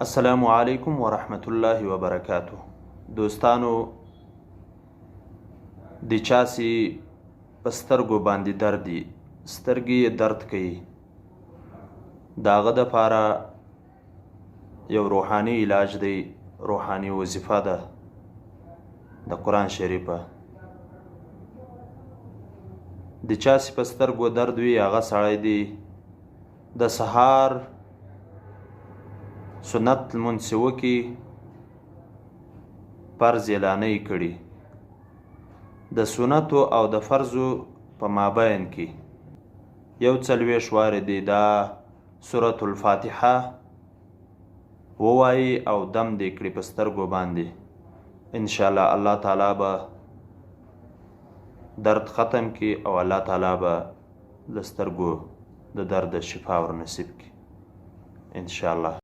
السلام علیکم ورحمت الله وبرکاتہ. دوستانو د چاسي په سترګو باندې درد دي، سترګې یې درد کوي، د هغه دپاره یو روحاني علاج دی، روحاني وظیفه ده د قرآن شریفه. د چاسي په سترګو درد وي، هغه سړی دی د سهار سنت لمونځ چې وکړي، فرض اعلانۍ کړي، د سنتو او د فرضو په مابین کې 41 وارې دی دا سورة الفاتحه ووایي او دم دې کړي په سترګو باندې. انشاءالله الله تعالی به درد ختم کړي او الله تعالی به د سترګو د درد شفا ور نصیب کړي انشاءالله.